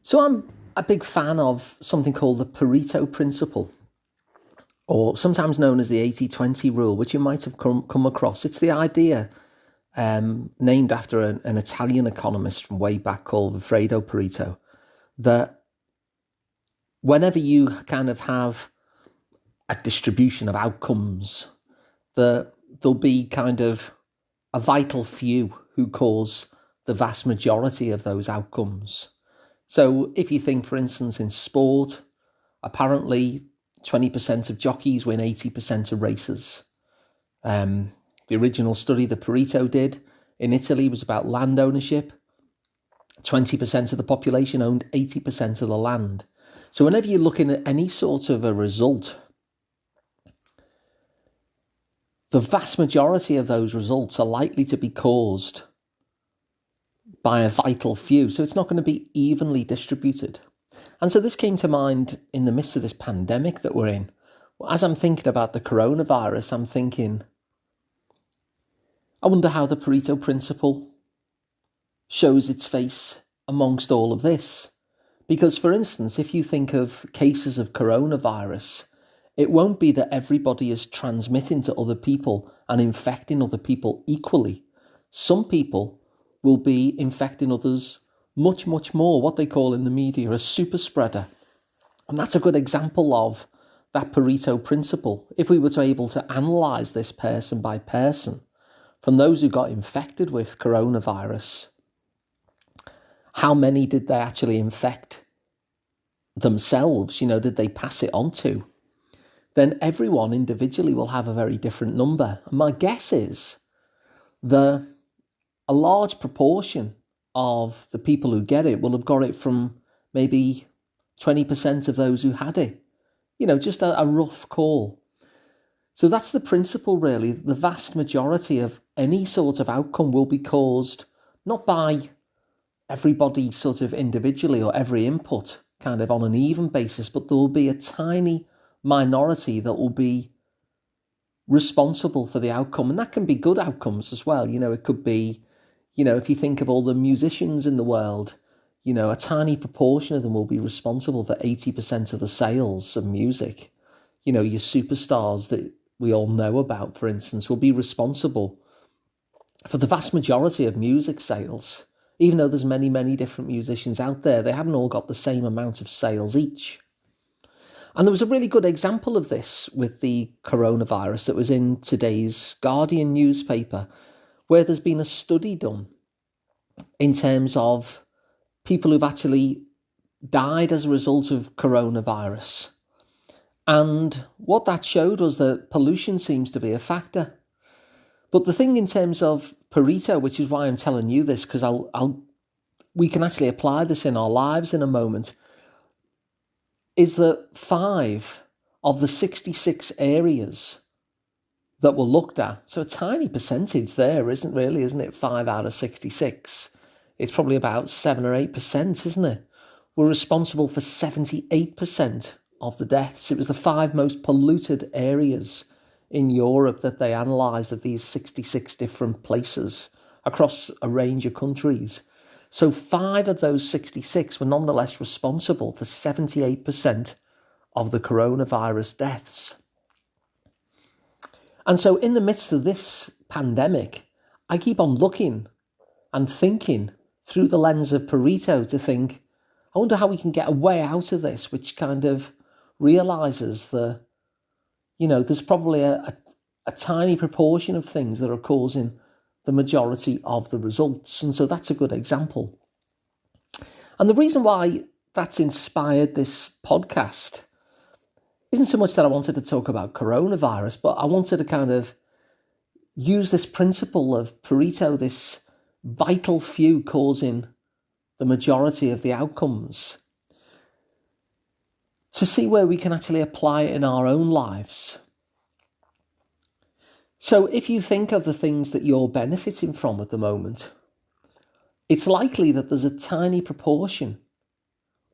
So I'm a big fan of something called the Pareto principle, or sometimes known as the 80-20 rule, which you might have come across. It's the idea named after an Italian economist from way back called Alfredo Pareto, that whenever you kind of have a distribution of outcomes, there'll be kind of a vital few who cause the vast majority of those outcomes. So if you think, for instance, in sport, apparently 20% of jockeys win 80% of races. The original study that Pareto did in Italy was about land ownership. 20% of the population owned 80% of the land. So whenever you're looking at any sort of a result, the vast majority of those results are likely to be caused by a vital few. So it's not going to be evenly distributed. And so this came to mind in the midst of this pandemic that we're in. As I'm thinking about the coronavirus, I'm thinking, I wonder how the Pareto principle shows its face amongst all of this. Because, for instance, if you think of cases of coronavirus, it won't be that everybody is transmitting to other people and infecting other people equally. Some people will be infecting others much, much more, what they call in the media a super spreader. And that's a good example of that Pareto principle. If we were to able to analyse this person by person, from those who got infected with coronavirus, how many did they actually infect themselves? Did they pass it on to? Then everyone individually will have a very different number. And my guess is a large proportion of the people who get it will have got it from maybe 20% of those who had it. Just a rough call. So that's the principle, really. The vast majority of any sort of outcome will be caused not by everybody sort of individually or every input kind of on an even basis, but there will be a tiny minority that will be responsible for the outcome. And that can be good outcomes as well. It could be, if you think of all the musicians in the world, a tiny proportion of them will be responsible for 80% of the sales of music. Your superstars that we all know about, for instance, will be responsible for the vast majority of music sales. Even though there's many, many different musicians out there, they haven't all got the same amount of sales each. And there was a really good example of this with the coronavirus that was in today's Guardian newspaper, where there's been a study done in terms of people who've actually died as a result of coronavirus. And what that showed was that pollution seems to be a factor. But the thing in terms of Pareto, which is why I'm telling you this, because we can actually apply this in our lives in a moment, is that 5 of the 66 areas that were looked at, so a tiny percentage there, isn't it? 5 out of 66. It's probably about 7 or 8%, isn't it? Were responsible for 78% of the deaths. It was the 5 most polluted areas in Europe that they analysed of these 66 different places across a range of countries. So 5 of those 66 were nonetheless responsible for 78% of the coronavirus deaths. And so in the midst of this pandemic, I keep on looking and thinking through the lens of Pareto to think, I wonder how we can get a way out of this, which kind of realises that, there's probably a tiny proportion of things that are causing the majority of the results. And so that's a good example. And the reason why that's inspired this podcast isn't so much that I wanted to talk about coronavirus, but I wanted to kind of use this principle of Pareto, this vital few causing the majority of the outcomes, to see where we can actually apply it in our own lives. So if you think of the things that you're benefiting from at the moment, it's likely that there's a tiny proportion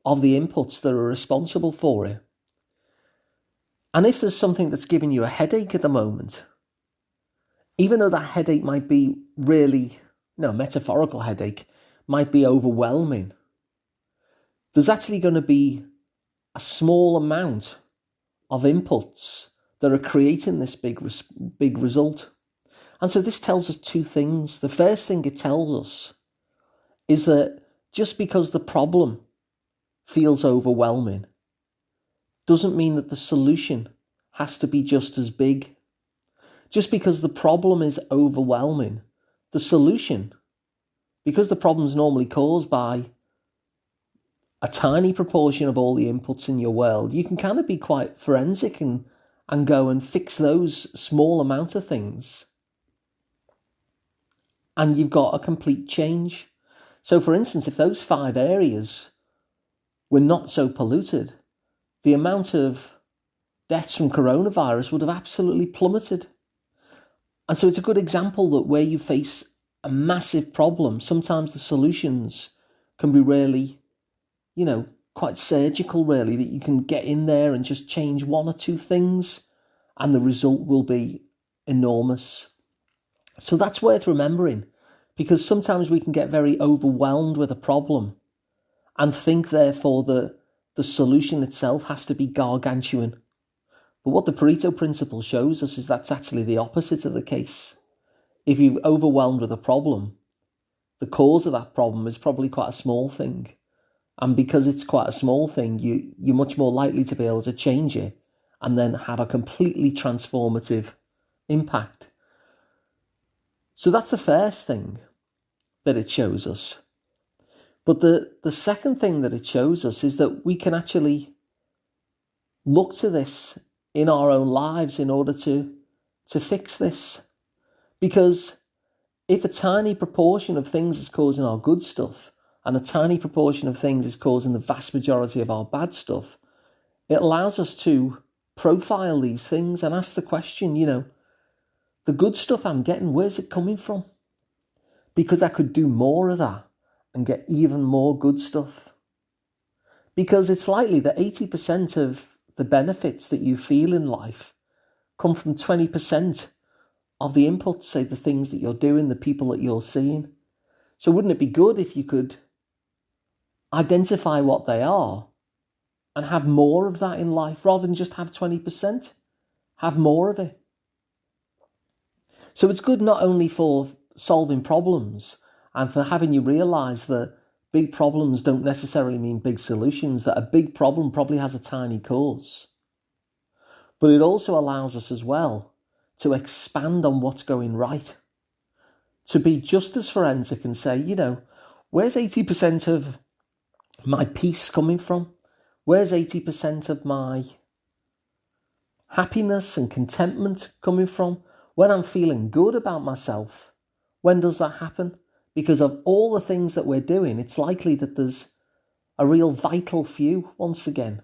of the inputs that are responsible for it. And if there's something that's giving you a headache at the moment, even though that headache might be really, metaphorical headache, might be overwhelming, there's actually going to be a small amount of inputs that are creating this big result. And so this tells us two things. The first thing it tells us is that just because the problem feels overwhelming doesn't mean that the solution has to be just as big. Just because the problem is overwhelming, the solution, because the problem is normally caused by a tiny proportion of all the inputs in your world, you can kind of be quite forensic and go and fix those small amount of things. And you've got a complete change. So for instance, if those 5 areas were not so polluted, the amount of deaths from coronavirus would have absolutely plummeted. And so it's a good example that where you face a massive problem, sometimes the solutions can be really, quite surgical, really, that you can get in there and just change 1 or 2 things and the result will be enormous. So that's worth remembering, because sometimes we can get very overwhelmed with a problem and think, therefore, that the solution itself has to be gargantuan. But what the Pareto principle shows us is that's actually the opposite of the case. If you're overwhelmed with a problem, the cause of that problem is probably quite a small thing. And because it's quite a small thing, you're much more likely to be able to change it and then have a completely transformative impact. So that's the first thing that it shows us. But the second thing that it shows us is that we can actually look to this in our own lives in order to fix this. Because if a tiny proportion of things is causing our good stuff and a tiny proportion of things is causing the vast majority of our bad stuff, it allows us to profile these things and ask the question, the good stuff I'm getting, where's it coming from? Because I could do more of that and get even more good stuff. Because it's likely that 80% of the benefits that you feel in life come from 20% of the inputs, say the things that you're doing, the people that you're seeing. So wouldn't it be good if you could identify what they are and have more of that in life rather than just have 20%? Have more of it. So it's good not only for solving problems and for having you realise that big problems don't necessarily mean big solutions, that a big problem probably has a tiny cause. But it also allows us as well to expand on what's going right. To be just as forensic and say, where's 80% of my peace coming from? Where's 80% of my happiness and contentment coming from? When I'm feeling good about myself, when does that happen? Because of all the things that we're doing, it's likely that there's a real vital few, once again,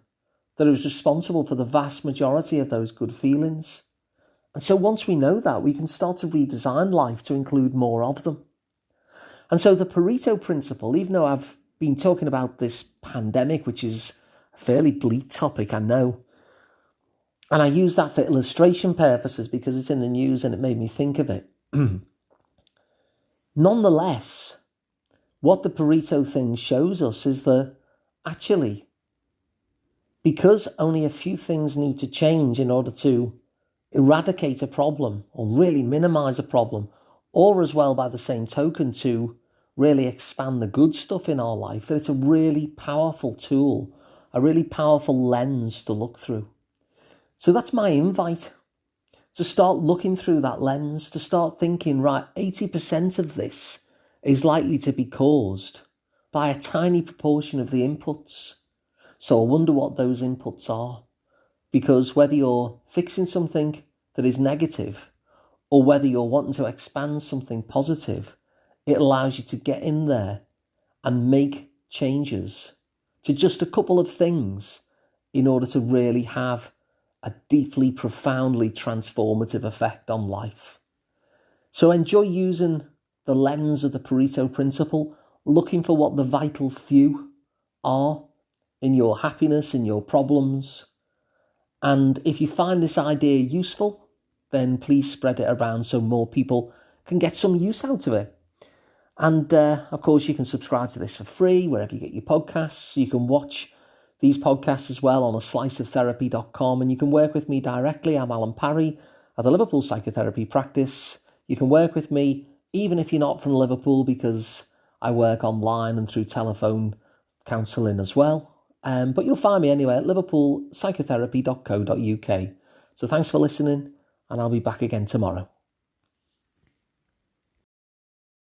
that is responsible for the vast majority of those good feelings. And so once we know that, we can start to redesign life to include more of them. And so the Pareto principle, even though I've been talking about this pandemic, which is a fairly bleak topic, I know, and I use that for illustration purposes because it's in the news and it made me think of it. Nonetheless, what the Pareto thing shows us is that actually, because only a few things need to change in order to eradicate a problem or really minimize a problem, or as well by the same token to really expand the good stuff in our life, that it's a really powerful tool, a really powerful lens to look through. So that's my invite, to start looking through that lens, to start thinking, right, 80% of this is likely to be caused by a tiny proportion of the inputs. So I wonder what those inputs are. Because whether you're fixing something that is negative or whether you're wanting to expand something positive, it allows you to get in there and make changes to just a couple of things in order to really have a deeply, profoundly transformative effect on life. So enjoy using the lens of the Pareto principle, looking for what the vital few are in your happiness, in your problems. And if you find this idea useful, then please spread it around so more people can get some use out of it. And of course, you can subscribe to this for free wherever you get your podcasts. You can watch these podcasts as well on sliceoftherapy.com, and you can work with me directly. I'm Alun Parry at the Liverpool Psychotherapy practice. You can work with me even if you're not from Liverpool, because I work online and through telephone counselling as well. But you'll find me anyway at liverpoolpsychotherapy.co.uk. So thanks for listening, and I'll be back again tomorrow.